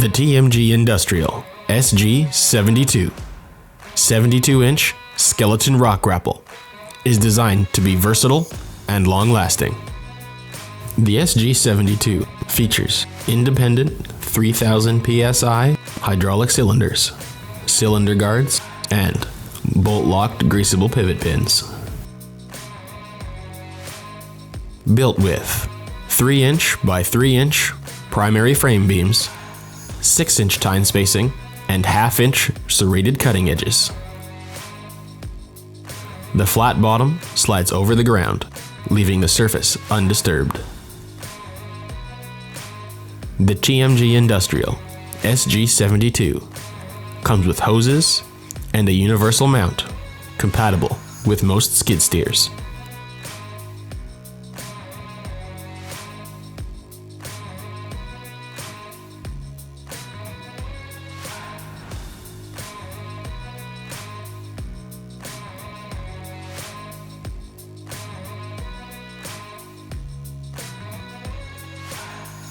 The TMG Industrial SG72 72-inch skeleton rock grapple is designed to be versatile and long-lasting. The SG72 features independent 3000 psi hydraulic cylinders, cylinder guards, and bolt-locked greasable pivot pins. Built with 3-inch by 3-inch primary frame beams, 6-inch tine spacing, and 1/2-inch serrated cutting edges. The flat bottom slides over the ground, leaving the surface undisturbed. The TMG Industrial SG72 comes with hoses and a universal mount compatible with most skid steers.